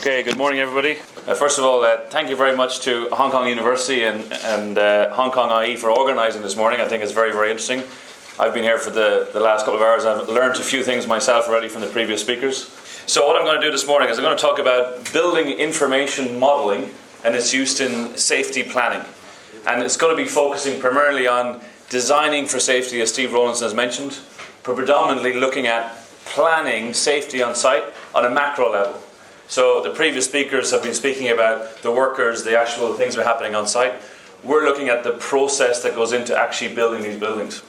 Okay, good morning everybody. First of all, thank you very much to Hong Kong University and Hong Kong IE for organising this morning. I think it's very, very interesting. I've been here for the last couple of hours. I've learned a few things myself already from the previous speakers. So what I'm going to do this morning is I'm going to talk about building information modelling and its use in safety planning. And it's going to be focusing primarily on designing for safety, as Steve Rowlandson has mentioned, but predominantly looking at planning safety on site on a macro level. So the previous speakers have been speaking about the workers, the actual things that are happening on site. We're looking at the process that goes into actually building these buildings.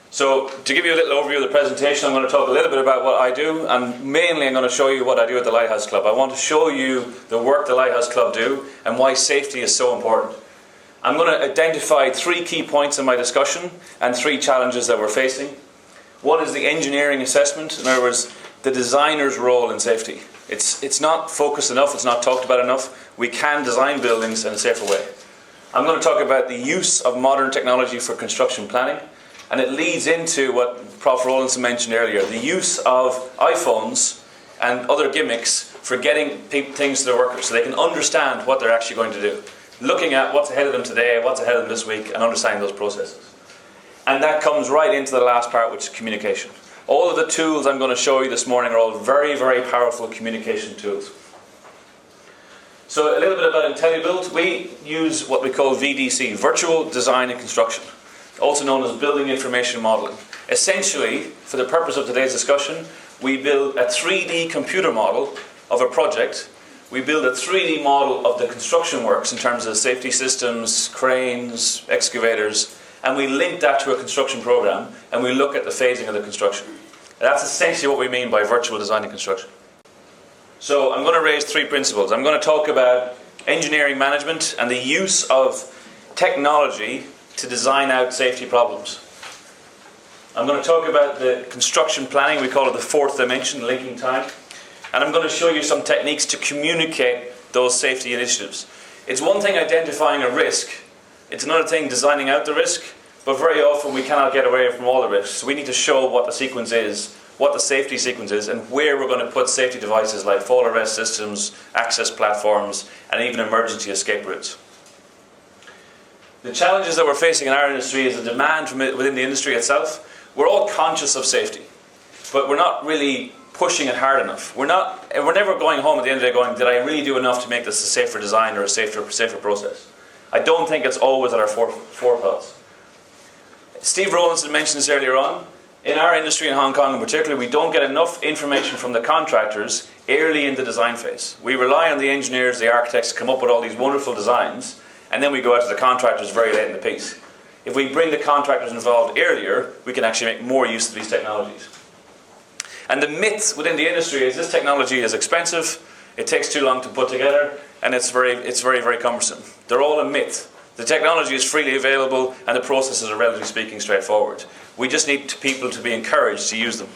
So to give you a little overview of the presentation, I'm going to talk a little bit about what I do, and mainly I'm going to show you what I do at the Lighthouse Club. I want to show you the work the Lighthouse Club do and why safety is so important. I'm going to identify 3 key points in my discussion and 3 challenges that we're facing. One is the engineering assessment, in other words, the designer's role in safety. It's not focused enough, it's not talked about enough. We can design buildings in a safer way. I'm going to talk about the use of modern technology for construction planning, and it leads into what Prof. Rowlandson mentioned earlier, the use of iPhones and other gimmicks for getting things to the workers so they can understand what they're actually going to do. Looking at what's ahead of them today, what's ahead of them this week, and understanding those processes. And that comes right into the last part, which is communication. All of the tools I'm going to show you this morning are all very, very powerful communication tools. So a little bit about InteliBuild. We use what we call VDC, Virtual Design and Construction, also known as Building Information Modeling. Essentially, for the purpose of today's discussion, we build a 3D computer model of a project. We build a 3D model of the construction works in terms of safety systems, cranes, excavators, and we link that to a construction program, and we look at the phasing of the construction. And that's essentially what we mean by virtual design and construction. So I'm going to raise 3 principles. I'm going to talk about engineering management and the use of technology to design out safety problems. I'm going to talk about the construction planning, we call it the 4th dimension, linking time. And I'm going to show you some techniques to communicate those safety initiatives. It's one thing identifying a risk, it's another thing designing out the risk, but very often we cannot get away from all the risks. So we need to show what the sequence is, what the safety sequence is, and where we're going to put safety devices like fall arrest systems, access platforms, and even emergency escape routes. The challenges that we're facing in our industry is the demand from within the industry itself. We're all conscious of safety, but we're not really pushing it hard enough. We're never going home at the end of the day going, did I really do enough to make this a safer design or a safer process? I don't think it's always at our forethoughts. Steve Rowlandson mentioned this earlier on. In our industry in Hong Kong in particular, we don't get enough information from the contractors early in the design phase. We rely on the engineers, the architects to come up with all these wonderful designs, and then we go out to the contractors very late in the piece. If we bring the contractors involved earlier, we can actually make more use of these technologies. And the myth within the industry is this technology is expensive, it takes too long to put together, and it's very, very cumbersome. They're all a myth. The technology is freely available and the processes are, relatively speaking, straightforward. We just need people to be encouraged to use them.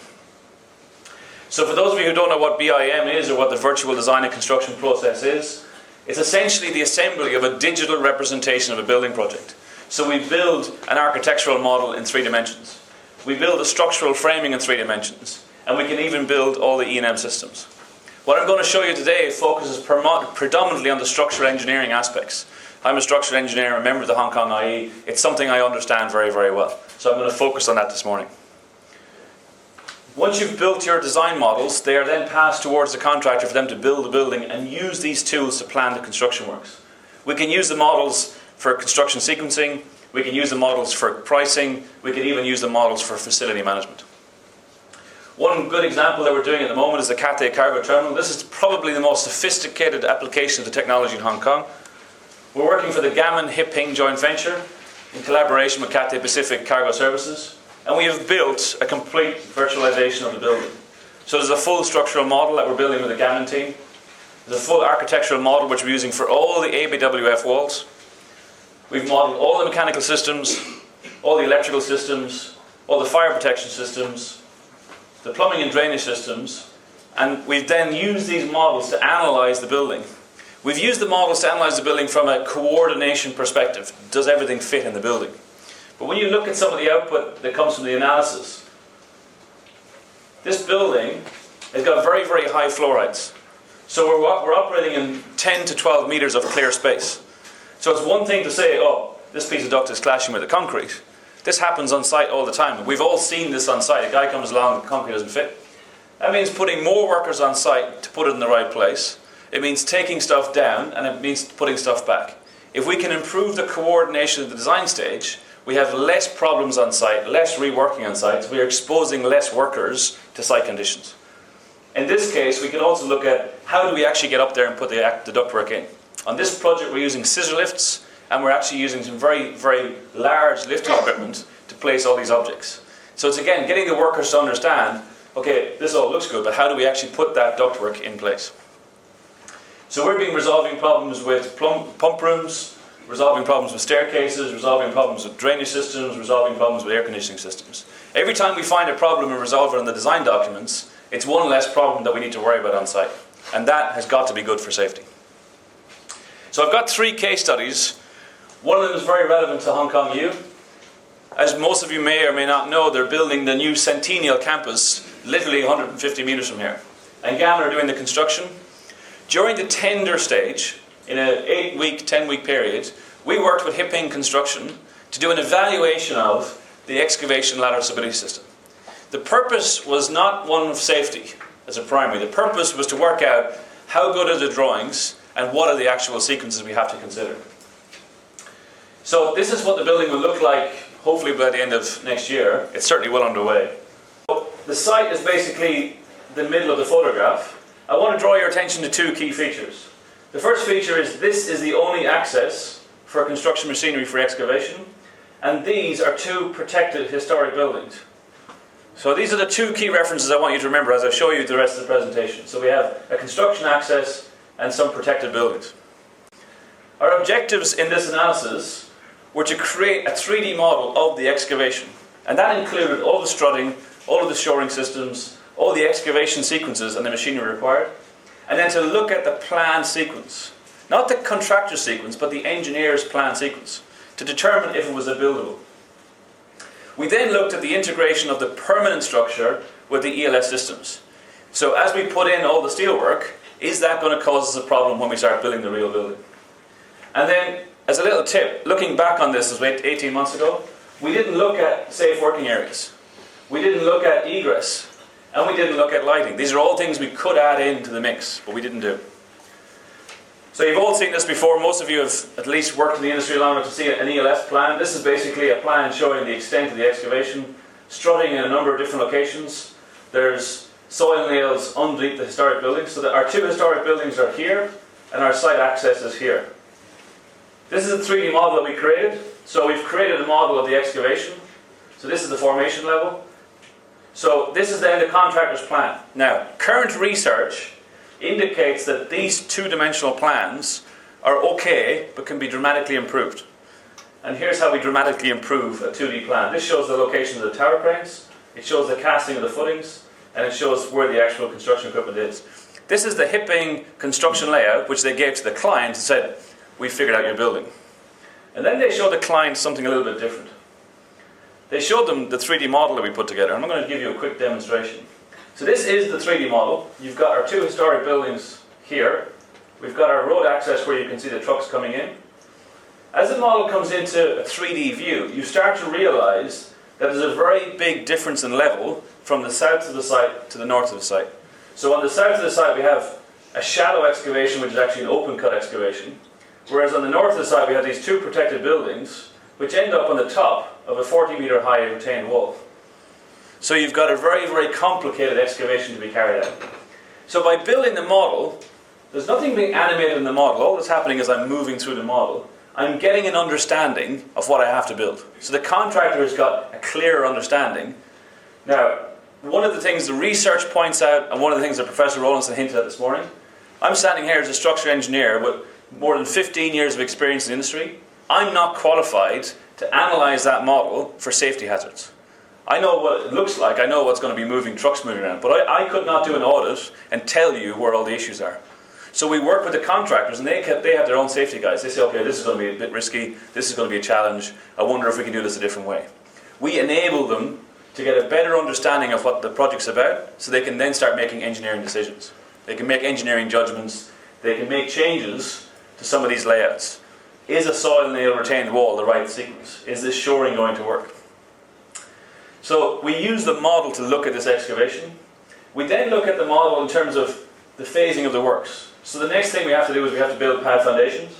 So for those of you who don't know what BIM is or what the virtual design and construction process is, it's essentially the assembly of a digital representation of a building project. So we build an architectural model in 3 dimensions. We build a structural framing in 3 dimensions. And we can even build all the E&M systems. What I'm going to show you today focuses predominantly on the structural engineering aspects. I'm a structural engineer, a member of the Hong Kong IE. It's something I understand very, very well. So I'm going to focus on that this morning. Once you've built your design models, they are then passed towards the contractor for them to build the building and use these tools to plan the construction works. We can use the models for construction sequencing, we can use the models for pricing, we can even use the models for facility management. One good example that we're doing at the moment is the Cathay cargo terminal. This is probably the most sophisticated application of the technology in Hong Kong. We're working for the Gammon Hip-Hing joint venture in collaboration with Cathay Pacific Cargo Services, and we have built a complete virtualization of the building. So there's a full structural model that we're building with the Gammon team. There's a full architectural model which we're using for all the ABWF walls. We've modeled all the mechanical systems, all the electrical systems, all the fire protection systems, the plumbing and drainage systems, and we've then used these models to analyze the building. We've used the models to analyze the building from a coordination perspective. Does everything fit in the building? But when you look at some of the output that comes from the analysis, this building has got very, very high floor heights. So we're operating in 10 to 12 metres of clear space. So it's one thing to say, oh, this piece of duct is clashing with the concrete. This happens on site all the time. We've all seen this on site. A guy comes along, the concrete doesn't fit. That means putting more workers on site to put it in the right place. It means taking stuff down, and it means putting stuff back. If we can improve the coordination of the design stage, we have less problems on site, less reworking on site, so we are exposing less workers to site conditions. In this case, we can also look at how do we actually get up there and put the ductwork in. On this project, we're using scissor lifts, and we're actually using some very, very large lifting equipment to place all these objects. So it's again getting the workers to understand, okay, this all looks good, but how do we actually put that ductwork in place? So we've been resolving problems with pump rooms, resolving problems with staircases, resolving problems with drainage systems, resolving problems with air conditioning systems. Every time we find a problem and resolve it in the design documents, it's one less problem that we need to worry about on site. And that has got to be good for safety. So I've got 3 case studies. One of them is very relevant to Hong Kong U. As most of you may or may not know, they're building the new Centennial campus, literally 150 metres from here. And Gammon are doing the construction. During the tender stage, in an 8-week, 10-week period, we worked with Hipping Construction to do an evaluation of the excavation ladder stability system. The purpose was not one of safety as a primary. The purpose was to work out how good are the drawings and what are the actual sequences we have to consider. So this is what the building will look like, hopefully by the end of next year. It's certainly well underway. The site is basically the middle of the photograph. I want to draw your attention to 2 key features. The first feature is this is the only access for construction machinery for excavation, and these are 2 protected historic buildings. So these are the 2 key references I want you to remember as I show you the rest of the presentation. So we have a construction access and some protected buildings. Our objectives in this analysis were to create a 3D model of the excavation, and that included all the strutting, all of the shoring systems, all the excavation sequences and the machinery required, and then to look at the plan sequence. Not the contractor sequence, but the engineer's plan sequence, to determine if it was a buildable. We then looked at the integration of the permanent structure with the ELS systems. So as we put in all the steelwork, is that going to cause us a problem when we start building the real building? And then, as a little tip, looking back on this as 18 months ago, we didn't look at safe working areas. We didn't look at egress. And we didn't look at lighting. These are all things we could add into the mix, but we didn't do. So you've all seen this before. Most of you have at least worked in the industry long enough to see an ELS plan. This is basically a plan showing the extent of the excavation, strutting in a number of different locations. There's soil nails underneath the historic buildings. So that our 2 historic buildings are here, and our site access is here. This is a 3D model that we created. So we've created a model of the excavation. So this is the formation level. So this is then the contractor's plan. Now, current research indicates that these 2-dimensional plans are okay, but can be dramatically improved. And here's how we dramatically improve a 2D plan. This shows the location of the tower cranes, it shows the casting of the footings, and it shows where the actual construction equipment is. This is the Hipping construction layout, which they gave to the client and said, we figured out your building. And then they showed the client something a little bit different. They showed them the 3D model that we put together, and I'm going to give you a quick demonstration. So this is the 3D model. You've got our 2 historic buildings here. We've got our road access where you can see the trucks coming in. As the model comes into a 3D view, you start to realize that there's a very big difference in level from the south of the site to the north of the site. So on the south of the site we have a shallow excavation, which is actually an open cut excavation, whereas on the north of the site we have these 2 protected buildings which end up on the top of a 40-metre high retained wall. So you've got a very, very complicated excavation to be carried out. So by building the model, there's nothing being animated in the model. All that's happening is I'm moving through the model. I'm getting an understanding of what I have to build. So the contractor has got a clearer understanding. Now, one of the things the research points out, and one of the things that Professor Rowlandson hinted at this morning, I'm standing here as a structural engineer with more than 15 years of experience in the industry. I'm not qualified to analyse that model for safety hazards. I know what it looks like, I know what's going to be moving, trucks moving around, but I could not do an audit and tell you where all the issues are. So we work with the contractors, and they have their own safety guys. They say, okay, this is going to be a bit risky, this is going to be a challenge, I wonder if we can do this a different way. We enable them to get a better understanding of what the project's about, so they can then start making engineering decisions. They can make engineering judgments. They can make changes to some of these layouts. Is a soil nail retained wall the right sequence? Is this shoring going to work? So we use the model to look at this excavation. We then look at the model in terms of the phasing of the works. So the next thing we have to do is we have to build pad foundations.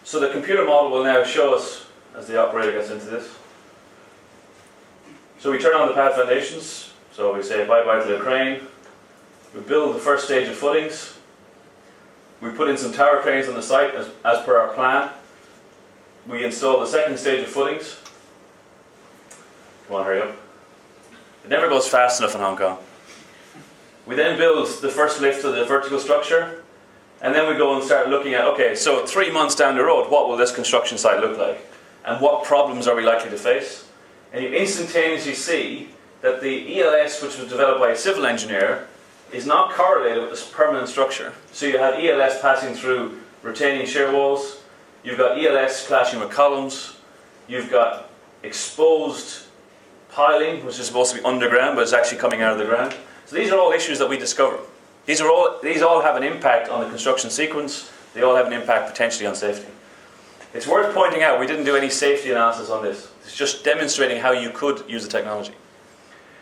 So the computer model will now show us, as the operator gets into this. So we turn on the pad foundations. So we say bye-bye to the crane. We build the first stage of footings. We put in some tower cranes on the site as per our plan. We install the second stage of footings. Come on, hurry up. It never goes fast enough in Hong Kong. We then build the first lift of the vertical structure, and then we go and start looking at, okay, so 3 months down the road, what will this construction site look like? And what problems are we likely to face? And you instantaneously see that the ELS, which was developed by a civil engineer, is not correlated with this permanent structure. So you have ELS passing through retaining shear walls, you've got ELS clashing with columns, you've got exposed piling, which is supposed to be underground, but it's actually coming out of the ground. So these are all issues that we discover. These all have an impact on the construction sequence. They all have an impact potentially on safety. It's worth pointing out we didn't do any safety analysis on this. It's just demonstrating how you could use the technology.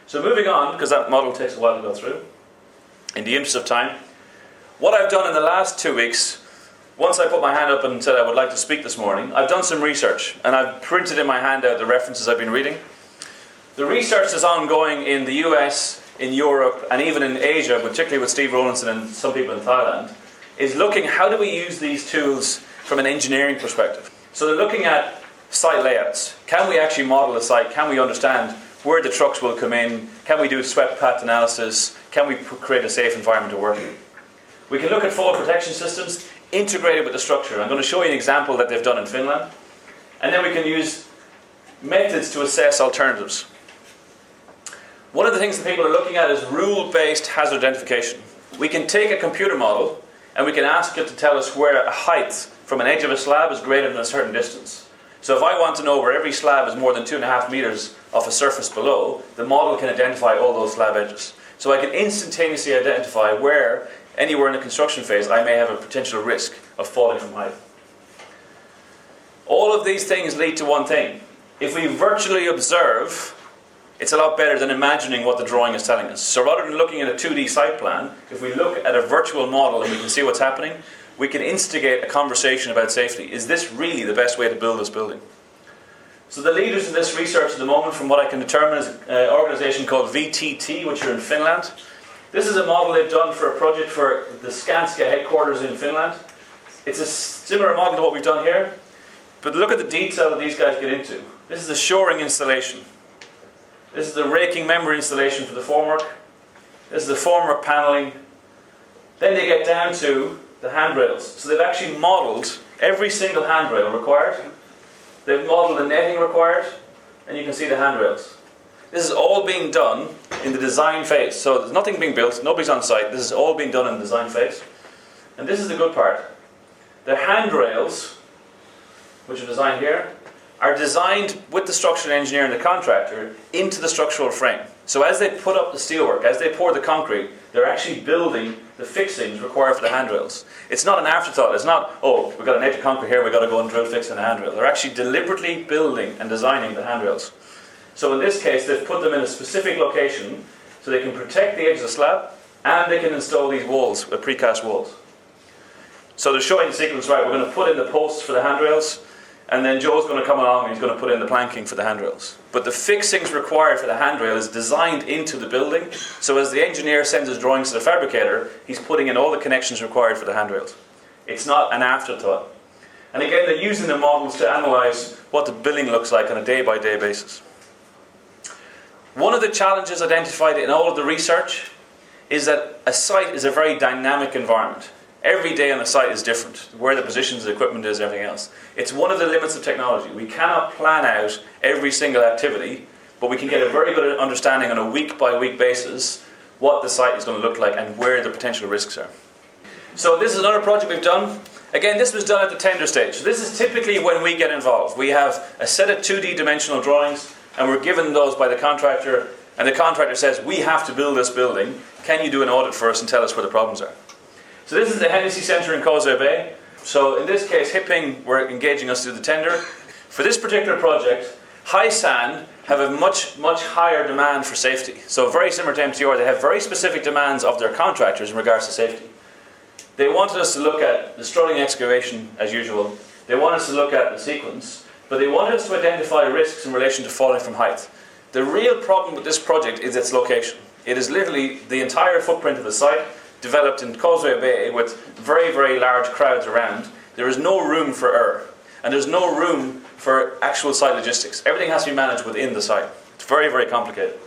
So moving on, because that model takes a while to go through, in the interest of time, what I've done in the last 2 weeks, once I put my hand up and said I would like to speak this morning, I've done some research and I've printed in my handout the references I've been reading. The research is ongoing in the US, in Europe, and even in Asia, particularly with Steve Rowlandson and some people in Thailand, is looking how do we use these tools from an engineering perspective. So they're looking at site layouts. Can we actually model a site? Can we understand where the trucks will come in? Can we do swept path analysis? Can we create a safe environment to work in? We can look at fall protection systems integrated with the structure. I'm going to show you an example that they've done in Finland. And then we can use methods to assess alternatives. One of the things that people are looking at is rule-based hazard identification. We can take a computer model and we can ask it to tell us where a height from an edge of a slab is greater than a certain distance. So if I want to know where every slab is more than 2.5 meters off a surface below, the model can identify all those slab edges. So I can instantaneously identify where, anywhere in the construction phase, I may have a potential risk of falling from height. All of these things lead to one thing. If we virtually observe, it's a lot better than imagining what the drawing is telling us. So rather than looking at a 2D site plan, if we look at a virtual model and we can see what's happening, we can instigate a conversation about safety. Is this really the best way to build this building? So the leaders in this research at the moment, from what I can determine, is an organisation called VTT, which are in Finland. This is a model they've done for a project for the Skanska headquarters in Finland. It's a similar model to what we've done here, but look at the detail that these guys get into. This is the shoring installation. This is the raking member installation for the formwork. This is the formwork paneling. Then they get down to the handrails. So they've actually modelled every single handrail required. They've modelled the netting required, and you can see the handrails. This is all being done in the design phase. So there's nothing being built, nobody's on site. This is all being done in the design phase. And this is the good part. The handrails, which are designed here, are designed with the structural engineer and the contractor into the structural frame. So as they put up the steelwork, as they pour the concrete, they're actually building the fixings required for the handrails. It's not an afterthought. It's not, oh, we've got an edge of concrete here, we've got to go and drill fix in the handrail. They're actually deliberately building and designing the handrails. So in this case, they've put them in a specific location so they can protect the edge of the slab and they can install these walls, precast walls. So they're showing the sequence, right, we're going to put in the posts for the handrails, and then Joe's going to come along and he's going to put in the planking for the handrails. But the fixings required for the handrail is designed into the building, so as the engineer sends his drawings to the fabricator, he's putting in all the connections required for the handrails. It's not an afterthought. And again, they're using the models to analyse what the building looks like on a day-by-day basis. One of the challenges identified in all of the research is that a site is a very dynamic environment. Every day on a site is different, where the positions of the equipment is, everything else. It's one of the limits of technology. We cannot plan out every single activity, but we can get a very good understanding on a week-by-week basis what the site is going to look like and where the potential risks are. So this is another project we've done. Again, this was done at the tender stage. So this is typically when we get involved. We have a set of 2D dimensional drawings, and we're given those by the contractor, and the contractor says, we have to build this building. Can you do an audit for us and tell us where the problems are? So this is the Hennessy Centre in Causeway Bay. So in this case, Hipping were engaging us to do the tender. For this particular project, Hysan have a much higher demand for safety. So very similar to MTR, they have very specific demands of their contractors in regards to safety. They wanted us to look at the strutting excavation as usual. They wanted us to look at the sequence, but they wanted us to identify risks in relation to falling from height. The real problem with this project is its location. It is literally the entire footprint of the site, developed in Causeway Bay with very large crowds around. There is no room for error, and there's no room for actual site logistics. Everything has to be managed within the site. It's very complicated.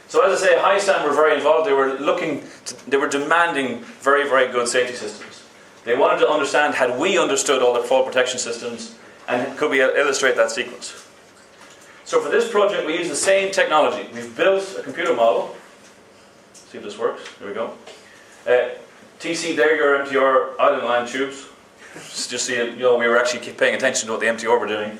So as I say, Hysan were very involved. They were demanding very good safety systems. They wanted to understand, had we understood all the fall protection systems, and could we illustrate that sequence? So for this project, we use the same technology. We've built a computer model. Let's see if this works. Here we go. TC, there your MTR island line tubes. Just so you know, we were actually paying attention to what the MTR were doing.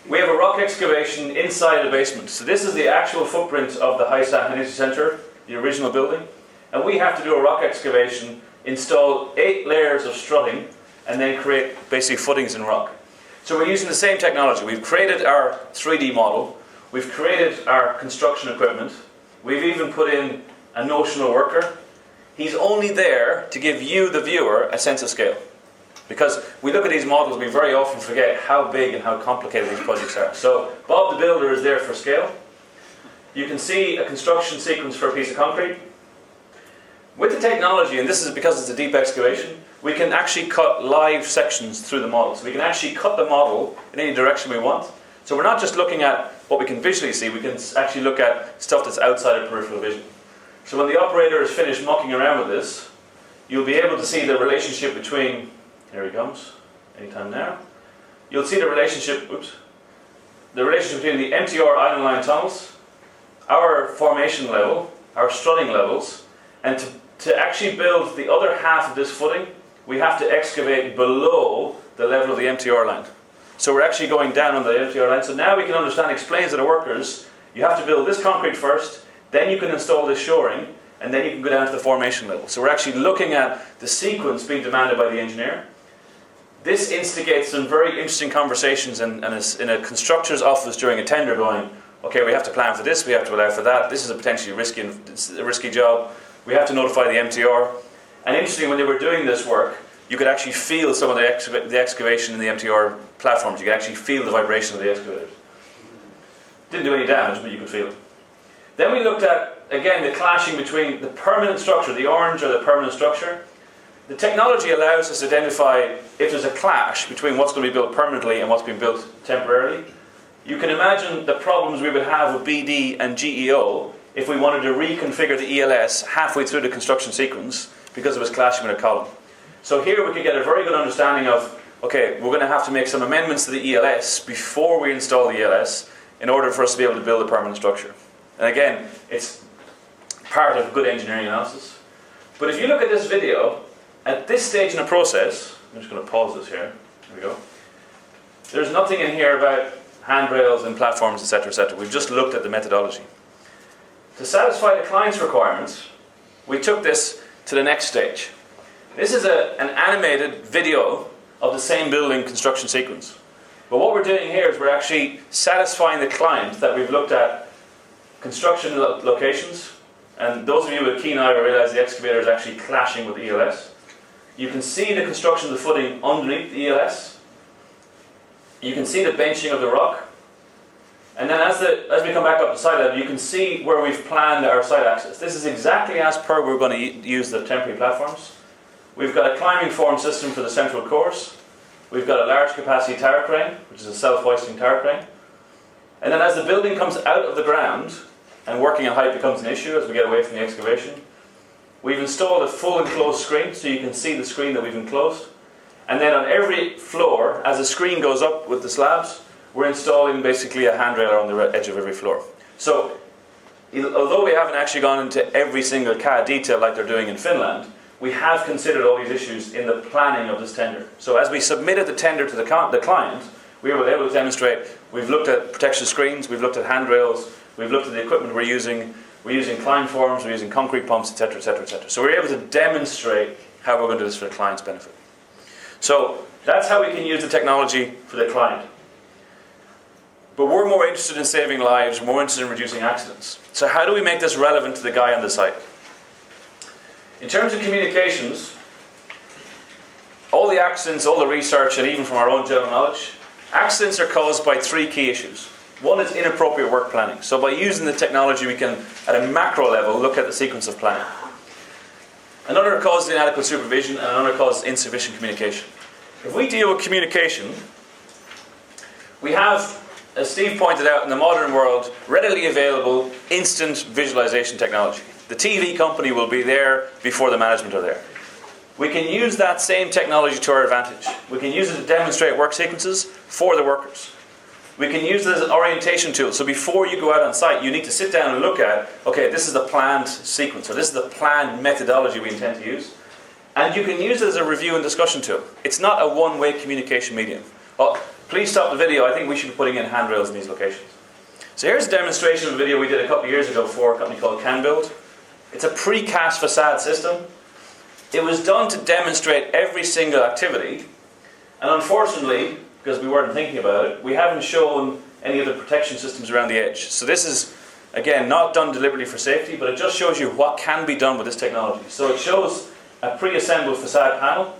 We have a rock excavation inside the basement. So this is the actual footprint of the Hysan Hennessy Centre, the original building. And we have to do a rock excavation, install 8 layers of strutting, and then create basically footings in rock. So we're using the same technology. We've created our 3D model. We've created our construction equipment. We've even put in a notional worker. He's only there to give you, the viewer, a sense of scale. Because we look at these models, we very often forget how big and how complicated these projects are. So Bob the Builder is there for scale. You can see a construction sequence for a piece of concrete. With the technology, and this is because it's a deep excavation, we can actually cut live sections through the model. So we can actually cut the model in any direction we want. So we're not just looking at what we can visually see, we can actually look at stuff that's outside of peripheral vision. So when the operator is finished mucking around with this, you'll be able to see the relationship between, here he comes, anytime now. You'll see the relationship, the relationship between the MTR island line tunnels, our formation level, our strutting levels, and to actually build the other half of this footing, we have to excavate below the level of the MTR line. So we're actually going down on the MTR line. So now we can understand, explains to the workers, you have to build this concrete first, then you can install this shoring, and then you can go down to the formation level. So we're actually looking at the sequence being demanded by the engineer. This instigates some very interesting conversations in a constructor's office during a tender going, okay, we have to plan for this, we have to allow for that, this is a potentially risky job, we have to notify the MTR. And interestingly, when they were doing this work, you could actually feel some of the excavation in the MTR platforms. You could actually feel the vibration of the excavators. Didn't do any damage, but you could feel it. Then we looked at, again, the clashing between the permanent structure, the orange or the permanent structure. The technology allows us to identify if there's a clash between what's going to be built permanently and what's being built temporarily. You can imagine the problems we would have with BD and GEO if we wanted to reconfigure the ELS halfway through the construction sequence because it was clashing with a column. So here we could get a very good understanding of, okay, we're going to have to make some amendments to the ELS before we install the ELS in order for us to be able to build a permanent structure. And again, it's part of good engineering analysis. But if you look at this video, at this stage in the process, I'm just going to pause this here. There we go. There's nothing in here about handrails and platforms, etc., etc. We've just looked at the methodology. To satisfy the client's requirements, we took this to the next stage. This is an animated video of the same building construction sequence. But what we're doing here is we're actually satisfying the client that we've looked at construction locations, and those of you with keen eye will realize the excavator is actually clashing with the ELS. You can see the construction of the footing underneath the ELS. You can see the benching of the rock. And then as we come back up the site level, you can see where we've planned our site access. This is exactly as per we're going to use the temporary platforms. We've got a climbing form system for the central course. We've got a large capacity tower crane, which is a self-hoisting tower crane. And then as the building comes out of the ground, and working at height becomes an issue as we get away from the excavation, we've installed a full enclosed screen, so you can see the screen that we've enclosed. And then on every floor, as the screen goes up with the slabs, we're installing basically a handrail on the edge of every floor. So, although we haven't actually gone into every single CAD detail like they're doing in Finland, we have considered all these issues in the planning of this tender. So as we submitted the tender to the client, we were able to demonstrate, we've looked at protection screens, we've looked at handrails, we've looked at the equipment we're using climb forms, we're using concrete pumps, etc., etc., etc. So we're able to demonstrate how we're going to do this for the client's benefit. So that's how we can use the technology for the client. But we're more interested in saving lives, we're more interested in reducing accidents. So how do we make this relevant to the guy on the site? In terms of communications, all the accidents, all the research, and even from our own general knowledge, accidents are caused by three key issues. One is inappropriate work planning. So by using the technology, we can, at a macro level, look at the sequence of planning. Another cause is inadequate supervision, and another cause is insufficient communication. If we deal with communication, we have, as Steve pointed out, in the modern world, readily available instant visualization technology. The TV company will be there before the management are there. We can use that same technology to our advantage. We can use it to demonstrate work sequences for the workers. We can use it as an orientation tool. So before you go out on site, you need to sit down and look at, okay, this is the planned sequence, or this is the planned methodology we intend to use. And you can use it as a review and discussion tool. It's not a one-way communication medium. Well, please stop the video. I think we should be putting in handrails in these locations. So here's a demonstration of a video we did a couple of years ago for a company called InteliBuild. It's a precast facade system. It was done to demonstrate every single activity. And unfortunately, because we weren't thinking about it, we haven't shown any of the protection systems around the edge. So this is, again, not done deliberately for safety, but it just shows you what can be done with this technology. So it shows a pre-assembled facade panel.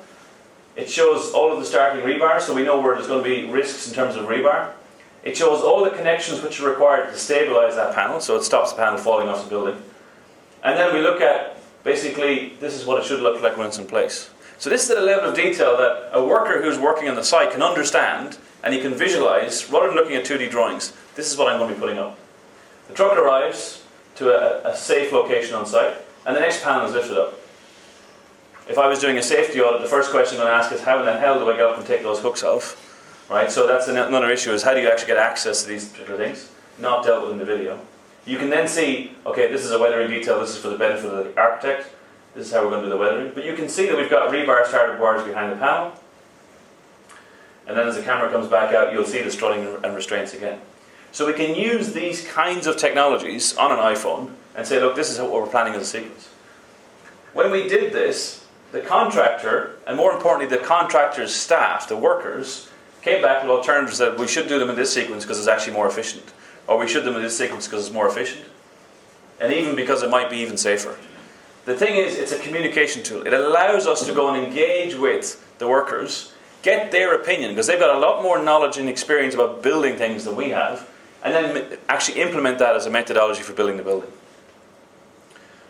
It shows all of the starting rebar, so we know where there's going to be risks in terms of rebar. It shows all the connections which are required to stabilize that panel, so it stops the panel falling off the building. And then we look at, basically, this is what it should look like when it's in place. So this is at a level of detail that a worker who's working on the site can understand, and he can visualize, rather than looking at 2D drawings, this is what I'm going to be putting up. The truck arrives to a safe location on site, and the next panel is lifted up. If I was doing a safety audit, the first question I'm going to ask is, how in the hell do I get up and take those hooks off? Right, so that's another issue, is how do you actually get access to these particular things? Not dealt with in the video. You can then see, okay, this is a weathering detail, this is for the benefit of the architect, this is how we're going to do the weathering. But you can see that we've got rebar started wires behind the panel. And then as the camera comes back out, you'll see the strutting and restraints again. So we can use these kinds of technologies on an iPhone and say, look, this is what we're planning as a sequence. When we did this, the contractor, and more importantly the contractor's staff, the workers, came back with alternatives that we should do them in this sequence because it's actually more efficient. Or we should do them in this sequence because it's more efficient. And even because it might be even safer. The thing is, it's a communication tool. It allows us to go and engage with the workers, get their opinion, because they've got a lot more knowledge and experience about building things than we have, and then actually implement that as a methodology for building the building.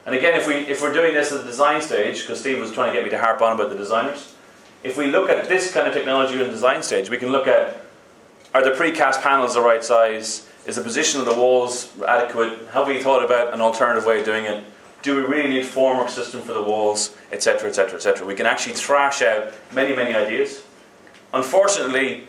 And again, if we're doing this at the design stage, because Steve was trying to get me to harp on about the designers, if we look at this kind of technology in the design stage, we can look at, are the precast panels the right size? Is the position of the walls adequate? Have we thought about an alternative way of doing it? Do we really need a formwork system for the walls, etc., etc., etc.? We can actually thrash out many, many ideas. Unfortunately,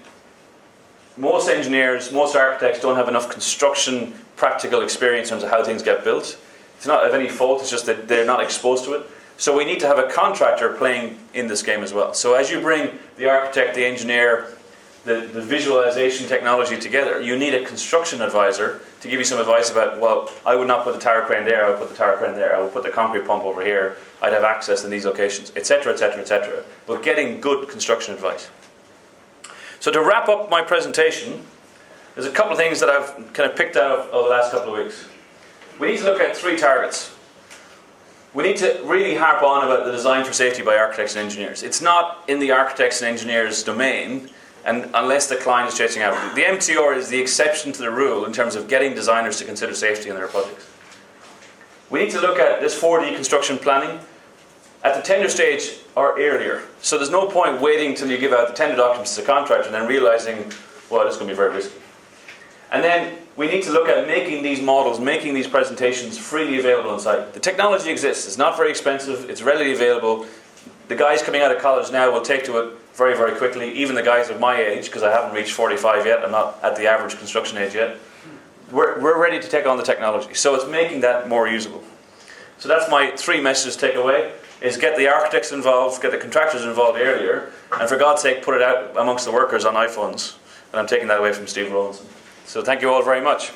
most engineers, most architects don't have enough construction practical experience in terms of how things get built. It's not of any fault, it's just that they're not exposed to it. So we need to have a contractor playing in this game as well. So as you bring the architect, the engineer, the visualization technology together, you need a construction advisor to give you some advice about, well, I would not put the tower crane there, I would put the tower crane there, I would put the concrete pump over here, I'd have access in these locations, etc., etc., etc. But getting good construction advice. So to wrap up my presentation, there's a couple of things that I've kind of picked out over the last couple of weeks. We need to look at three targets. We need to really harp on about the design for safety by architects and engineers. It's not in the architects and engineers' domain, and unless the client is chasing after it. The MTR is the exception to the rule in terms of getting designers to consider safety in their projects. We need to look at this 4D construction planning at the tender stage or earlier. So there's no point waiting until you give out the tender documents to the contractor and then realizing, well, this is going to be very risky. And then we need to look at making these models, making these presentations freely available on site. The technology exists. It's not very expensive. It's readily available. The guys coming out of college now will take to it very, very quickly. Even the guys of my age, because I haven't reached 45 yet. I'm not at the average construction age yet. We're ready to take on the technology. So it's making that more usable. So that's my three messages to take away, is get the architects involved, get the contractors involved earlier, and for God's sake, put it out amongst the workers on iPhones. And I'm taking that away from Steve Rawlinson. So thank you all very much.